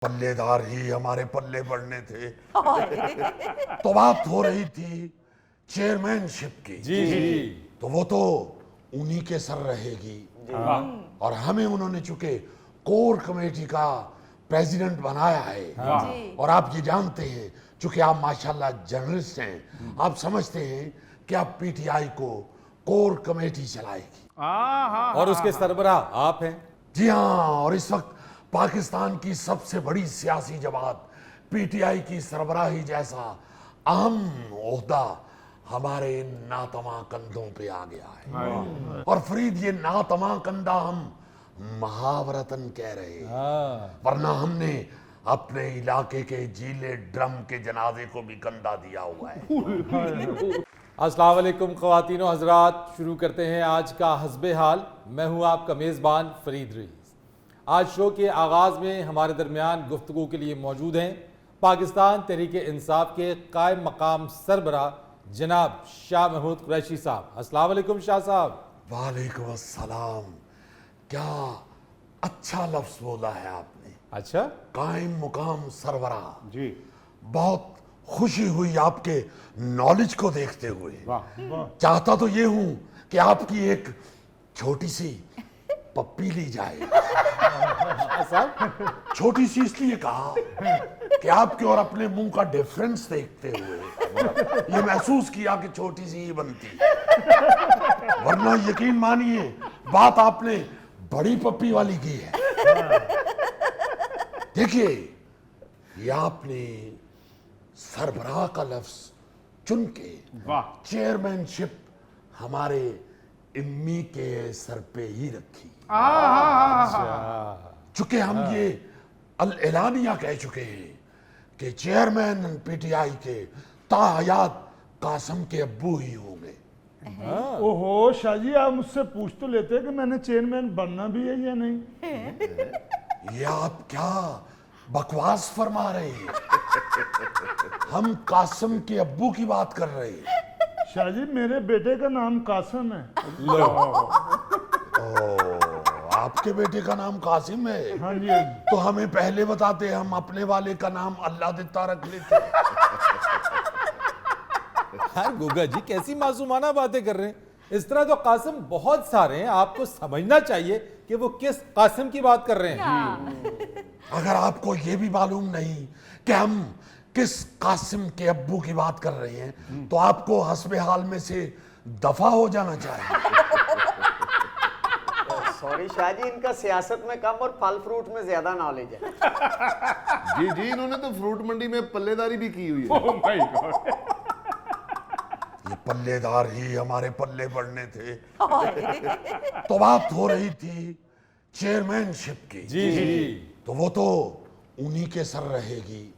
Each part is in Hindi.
पल्लेदार ही हमारे पल्ले पड़ने थे। तो बात हो रही थी चेयरमैनशिप की। जी जी। तो वो तो उन्हीं के सर रहेगी। और हमें उन्होंने चूंकि कोर कमेटी का प्रेसिडेंट बनाया है। और आप ये जानते हैं, चूंकि आप माशाल्लाह जर्नलिस्ट हैं, आप समझते हैं कि आप पीटीआई को कोर कमेटी चलाएगी। और उसके सरबराह आप हैं। जी हाँ, और इस वक्त पाकिस्तान की सबसे बड़ी सियासी जमात पीटीआई की सरबराही जैसा अहम ओहदा हमारे नातमा कंधों पे आ गया है। और फरीद, ये नातमा कंधा हम महावरतन कह रहे हैं, वरना हमने अपने इलाके के जीले ड्रम के जनाजे को भी कंधा दिया हुआ है। अस्सलाम वालेकुम ख़वातीन और हज़रात, शुरू करते हैं आज का हस्बे हाल। मैं हूं आपका मेज़बान फरीद रईस। आज शो के आगाज़ में हमारे दरमियान गुफ्तगू के लिए मौजूद हैं पाकिस्तान तहरीक इंसाफ के कायम मकाम सरबराह जनाब शाह महमूद कुरैशी साहब। अस्सलाम वालेकुम शाह साहब। वालेकुम अस्सलाम। क्या अच्छा लफ्ज बोला है आपने, अच्छा, कायम मुकाम सरबराह। जी बहुत खुशी हुई आपके नॉलेज को देखते हुए। वाह चाहता तो ये हूं कि आपकी एक छोटी सी पप्पी ली जाए। साहब छोटी सी इसलिए कहा कि आपके और अपने मुंह का डिफरेंस देखते हुए ये महसूस किया कि छोटी सी ही बनती। वरना यकीन मानिए, बात आपने बड़ी पप्पी वाली की है। देखिए, ये आपने सरबराह का लफ्ज चुन के वाह चेयरमैनशिप हमारे इम्मी के सर पे ही रखी। चूंकि हम ये अल एलानिया कह चुके हैं कि चेयरमैन पीटीआई के ताहयात कासिम के अब्बू ही होंगे। ओहो शाह जी, आप मुझसे पूछ तो लेते कि मैंने चेयरमैन बनना भी है या नहीं। ये आप क्या बकवास फरमा रहे हैं? हम कासिम के अब्बू की बात कर रहे हैं। शाह जी, मेरे बेटे का नाम कासिम है। आपके बेटे का नाम कासिम है? हाँ जी हाँ जी। तो हमें पहले बताते, हम अपने वाले का नाम अल्लाह दिता रख लेते। यार गोगा जी, कैसी मासूमाना बातें कर रहे हैं। इस तरह तो कासिम बहुत सारे हैं, आपको समझना चाहिए कि वो किस कासिम की बात कर रहे हैं। अगर आपको ये भी मालूम नहीं कि हम किस कासिम के अब्बू की बात कर रहे हैं, तो आपको हस्बे हाल में से दफा हो जाना चाहिए। सॉरी शाह जी, इनका सियासत में कम और फल फ्रूट में ज्यादा नॉलेज है। जी जी, इन्होंने तो फ्रूट मंडी में पल्लेदारी भी की हुई है। Oh my God. ये पल्लेदार ही हमारे पल्ले पड़ने थे। तो बात हो रही थी चेयरमैनशिप की। जी जी। तो वो तो उन्हीं के सर रहेगी।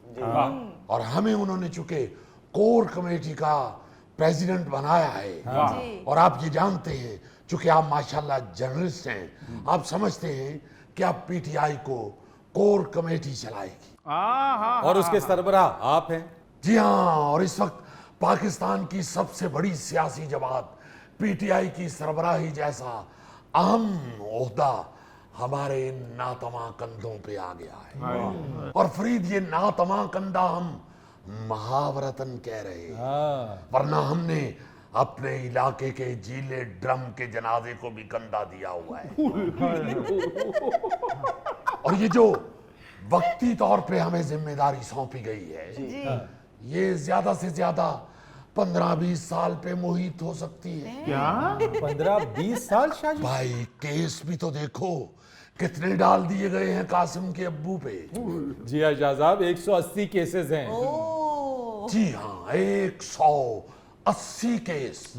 और हमें उन्होंने चूंकि कोर कमेटी का प्रेसिडेंट बनाया है। और आप ये जानते हैं, चूंकि आप माशाल्लाह जर्नलिस्ट हैं, आप समझते हैं कि आप पीटीआई को कोर कमेटी चलाएगी। और उसके सरबराह आप हैं। जी हाँ, और इस वक्त पाकिस्तान की सबसे बड़ी सियासी जमात पीटीआई की सरबराही जैसा अहम ओहदा हमारे नातमा कंधों पे आ गया है। और फरीद, ये नातमा कंधा हम महावरतन कह रहे हैं, वरना हमने अपने इलाके के जीले ड्रम के जनाजे को भी कंधा दिया हुआ है। और ये जो वक्ती तौर पे हमें जिम्मेदारी सौंपी गई है, ये ज्यादा से ज्यादा 15-20 साल पे मुहित हो सकती है। क्या 15-20 साल शाह जी? भाई, केस भी तो देखो कितने डाल दिए गए हैं कासिम के अब्बू पे। जी हाँ शाह साहब, 180 केसेस हैं। जी हाँ, 180 केस।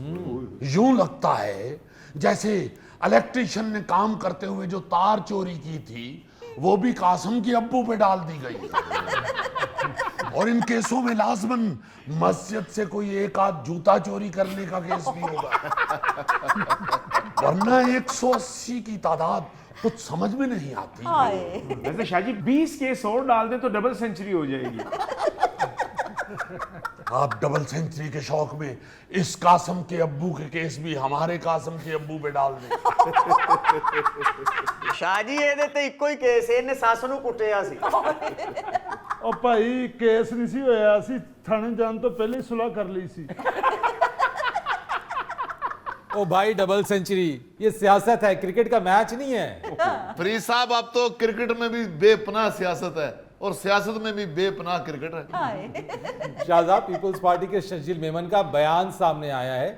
यूं लगता है जैसे इलेक्ट्रिशियन ने काम करते हुए जो तार चोरी की थी, वो भी कासिम के अब्बू पे डाल दी गई। और इन केसों में लाजमन मस्जिद से कोई एक आध जूता चोरी करने का केस भी होगा। वरना 180 की तादाद कुछ समझ में नहीं आती। वैसे शाह जी, 20 केस और डाल दे तो डबल सेंचुरी हो जाएगी। आप डबल सेंचुरी के शौक में इस कासम के अब्बू के केस भी हमारे कासम के अब्बू पे डाल दें। शाह जी ਇਹਦੇ ਤੇ ਇੱਕੋ ਹੀ ਕੇਸ ਹੈ, ਇਹਨੇ ਸੱਸ ਨੂੰ ਕੁੱਟਿਆ ਸੀ। ਉਹ ਭਾਈ ਕੇਸ ਨਹੀਂ ਸੀ ਹੋਇਆ, ਅਸੀਂ ਥਾਣੇ ਜਾਣ ਤੋਂ ਪਹਿਲੇ ਹੀ ਸੁਲ੍ਹਾ ਕਰ ਲਈ ਸੀ। ओ भाई डबल सेंचुरी ये सियासत है, क्रिकेट का मैच नहीं है। फरीद साहब अब तो क्रिकेट में भी बेपनाह सियासत है और सियासत में भी बेपनाह क्रिकेट है। शाहजाद पीपल्स पार्टी के शर्जील मेमन का बयान सामने आया है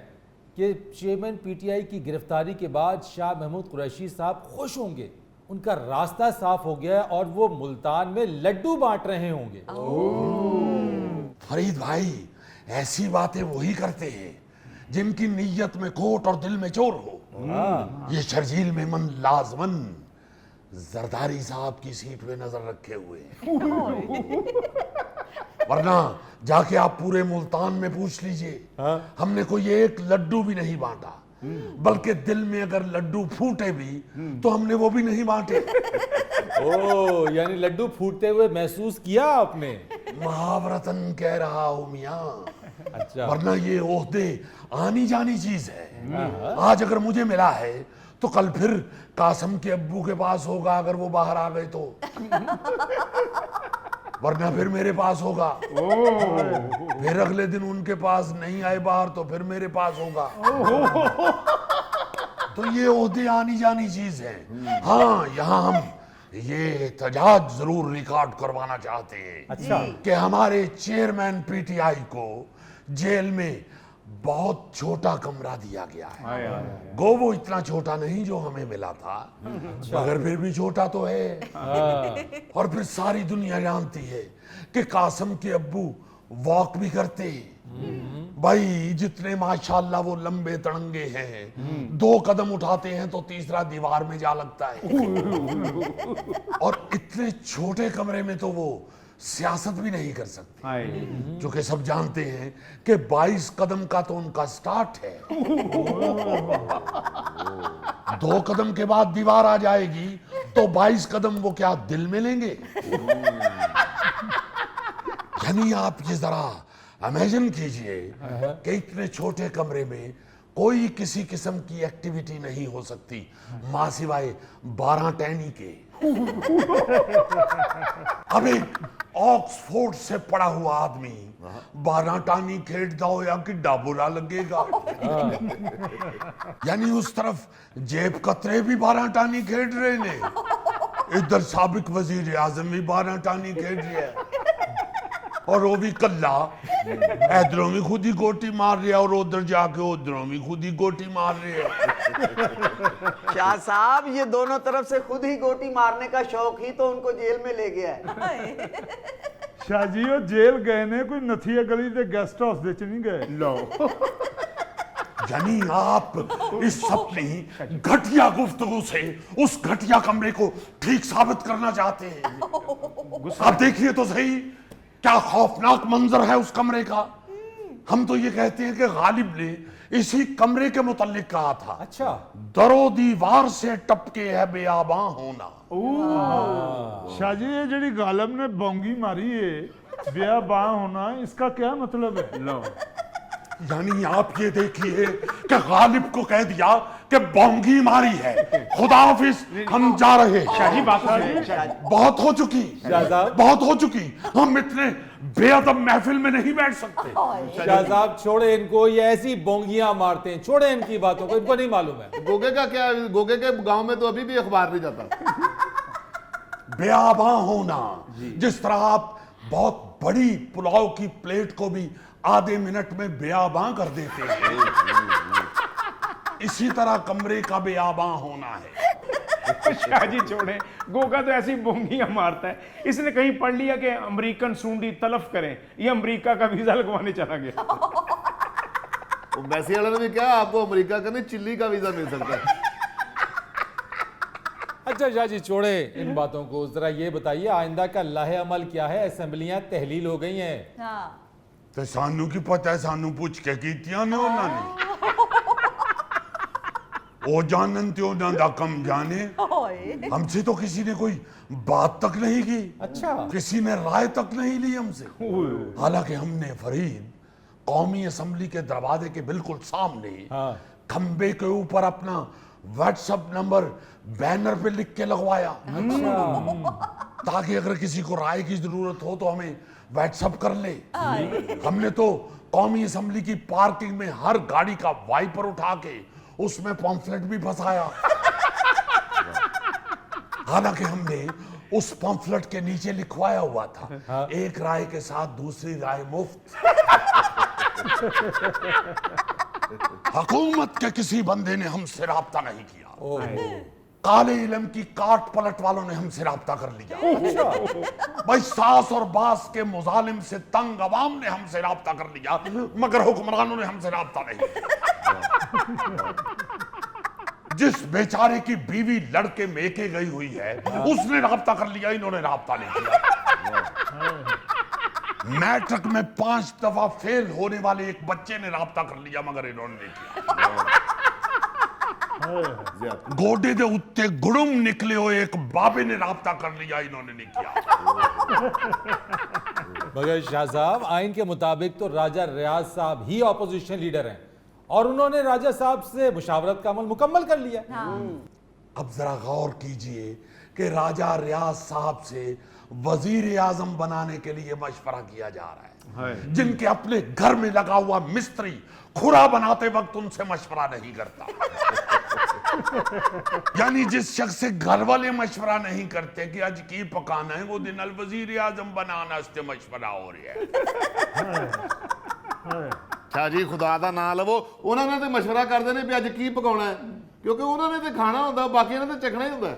कि चेयरमैन पीटीआई की गिरफ्तारी के बाद शाह महमूद कुरैशी साहब खुश होंगे, उनका रास्ता साफ हो गया और वो मुल्तान में लड्डू बांट रहे होंगे। फरीद भाई, ऐसी बातें वही करते हैं जिनकी नीयत में खोट और दिल में चोर हो। ये शर्जील मेमन लाजमन जरदारी साहब की सीट पे नजर रखे हुए हैं। वरना जाके आप पूरे मुल्तान में पूछ लीजिए, हमने कोई एक लड्डू भी नहीं बांटा, बल्कि दिल में अगर लड्डू फूटे भी तो हमने वो भी नहीं बांटे। ओ यानी लड्डू फूटते हुए महसूस किया आपने? महावरतन कह रहा हूं मियां। अच्छा। वरना ये ओहदे आनी जानी चीज है। आज अगर मुझे मिला है तो कल फिर कासम के अब्बू के पास होगा, अगर वो बाहर आ गए तो। वरना फिर मेरे पास होगा, फिर अगले दिन उनके पास नहीं आए बाहर तो फिर मेरे पास होगा। तो ये ओहदे आनी जानी चीज है। हाँ, यहाँ हम ये एहतजाज जरूर रिकॉर्ड करवाना चाहते हैं। अच्छा। कि हमारे चेयरमैन पीटीआई को जेल में बहुत छोटा कमरा दिया गया है। गो वो इतना छोटा नहीं जो हमें मिला था, मगर फिर भी छोटा तो है। और फिर सारी दुनिया जानती है कि कासम के अब्बू वॉक भी करते हैं। भाई जितने माशाल्लाह वो लंबे तड़ंगे हैं, 2 कदम उठाते हैं तो तीसरा दीवार में जा लगता है। और इतने छोटे कमरे में तो वो सियासत भी नहीं कर सकते, जो कि सब जानते हैं कि 22 कदम का तो उनका स्टार्ट है। 2 कदम के बाद दीवार आ जाएगी तो 22 कदम वो क्या दिल में लेंगे? यानी आप ये जरा इमेजिन कीजिए कि इतने छोटे कमरे में कोई किसी किस्म की एक्टिविटी नहीं हो सकती मां सिवाय 12 टहनी के। अब एक ऑक्सफोर्ड से पढ़ा हुआ आदमी 12 टानी खेड़ दो या कि डाबुरा लगेगा। यानी उस तरफ जेब कतरे भी 12 टानी खेड़ रहे ने, इधर साबिक वजीर आजम भी 12 टानी खेड़ रहे हैं, और वो भी कल्ला इधरों भी खुद ही गोटी मार रहा और उधर जाके उधरों भी खुद ही गोटी मार रहे। शाह साहब, ये दोनों तरफ से खुद ही गोटी मारने का शौक ही तो उनको जेल में ले गया है। शाह जी वो जेल गए ने, कोई नथिया गली के गेस्ट हाउस दे च नहीं गए। लो यानी आप इस अपनी घटिया गुफ्तगू से उस घटिया कमरे को ठीक साबित करना चाहते हैं। आप देखिए तो सही, क्या खौफनाक मंजर है उस कमरे का। हम तो ये कहते हैं कि गालिब ने इसी कमरे के मुतालिक कहा था। अच्छा। दरो दीवार से टपके है बेआबां होना। शाह जी ये जड़ी गालिब ने बोंगी मारी है बेआबां होना, इसका क्या मतलब है? लो यानी आप ये देखिए कि गालिब को कह दिया कि बोंगी मारी है, खुदा हाफिज हम जा रहे हैं। शाही बात है। बहुत हो चुकी, शाहजाद। बहुत हो चुकी, हम इतने बेअदब महफिल में नहीं बैठ सकते। शाहजाद छोड़े इनको, ये ऐसी बोंगियां मारते हैं, छोड़े इनकी बातों को, इनको नहीं मालूम है। गोगे का क्या, गोगे के गांव में तो अभी भी अखबार नहीं जाता। बेआबां होना, जिस तरह आप बहुत बड़ी पुलाव की प्लेट को भी आधे मिनट में बेआबां कर देते हैं, इसी तरह कमरे का बेआबां होना है। शाह जी छोड़े, गोगा तो ऐसी बोंगियां मारता है, इसने कहीं पढ़ लिया कि अमेरिकन सूंडी तलफ करें, ये अमेरिका का वीजा लगवाने चला गया। वैसे वाले ने भी क्या, आपको अमेरिका का नहीं चिल्ली का वीजा मिल सकता है। अच्छा शाह जी छोड़े इन बातों को, जरा ये बताइए आइंदा का लाहे अमल क्या है? असेंबलियां तहलील हो गई हैं। हाँ। तो सानू की पता है, सानू पूछ के कीतियां ने उन्होंने। ओ जानन्त्यो न दकम जाने, हमसे तो किसी ने कोई बात तक नहीं की, अच्छा। किसी ने राय तक नहीं ली हमसे। हालांकि हमने फरीद कौमी असम्बली के दरवाजे के बिल्कुल सामने हाँ। खंबे के ऊपर अपना व्हाट्सएप नंबर बैनर पे लिख के लगवाया, ताकि अगर किसी को राय की जरूरत हो तो हमें व्हाट्सएप कर ले। हमने तो कौमी असम्बली की पार्किंग में हर गाड़ी का वाइपर उठा के उसमें पॉम्फलेट भी फंसाया। हालांकि हमने उस पॉम्फलेट के नीचे लिखवाया हुआ था, एक राय के साथ दूसरी राय मुफ्त। हुकूमत के किसी बंदे ने हमसे राब्ता नहीं किया, काले इलम की काट पलट वालों ने हमसे राब्ता कर लिया। भाई सास और बास के मुजालिम से तंग अवाम ने हमसे राब्ता कर लिया, मगर हुक्मरानों ने हमसे राब्ता नहीं किया। जिस बेचारे की बीवी लड़के मेके गई हुई है उसने राब्ता कर लिया, इन्होंने राब्ता नहीं किया। मैट्रिक में 5 दफा फेल होने वाले एक बच्चे ने राब्ता कर लिया, मगर इन्होंने नहीं किया। गोडे दे उत्ते गुड़ुम निकले हो एक बाबे ने राब्ता कर लिया, इन्होंने नहीं किया। मगर शाह साहब, आइन के मुताबिक तो राजा रियाज साहब ही ऑपोजिशन लीडर हैं और उन्होंने राजा साहब से मुशावरत का अमल मुकम्मल कर लिया। अब जरा गौर कीजिए कि राजा रियाज साहब से वजीर आजम बनाने के लिए मशवरा किया जा रहा है, जिनके अपने घर में लगा हुआ मिस्त्री खुरा बनाते वक्त उनसे मशवरा नहीं करता। यानी जिस शख्स से घर वाले मशवरा नहीं करते कि आज की पकाना है, वो दिन अल वजीर आजम बनाना इससे मशवरा हो रहा है। शाह जी खुदा दा नाम लवो, उन्होंने तो मशवरा करते हैं भी अज की पकाना है, क्योंकि उन्होंने तो खाना होता, बाकी ने तो चखना ही होता।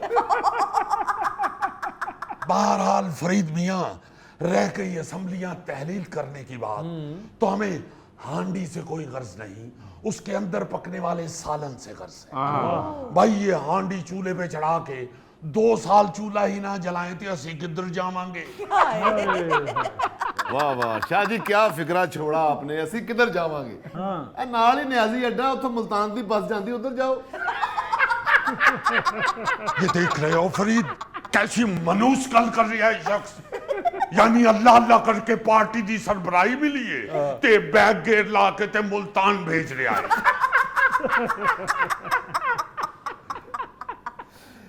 बहरहाल फरीद मियाँ, रह गई असम्बलियां तहलील करने की बात, तो हमें हांडी से कोई गर्ज नहीं, उसके अंदर पकने वाले सालन से गर्ज है। भाई ये हांडी चूल्हे पे चढ़ा के 2 साल चूल्हा ही ना जलाए तो असी किधर जावांगे। वाह वाह शाह जी, क्या फिक्रा छोड़ा आपने, असी किधर जावांगे। नाल ही न्याजी अड्डा, उतो मुल्तान दी बस जाती, उधर जाओ। ये देख रहे हो फरीद, कैसी मनूस कल कर रहा है शख्स। यानी अल्लाह अल्लाह करके पार्टी दी सरबराही भी लिए ते बैग गेर ला के ते मुल्तान भेज रहा है।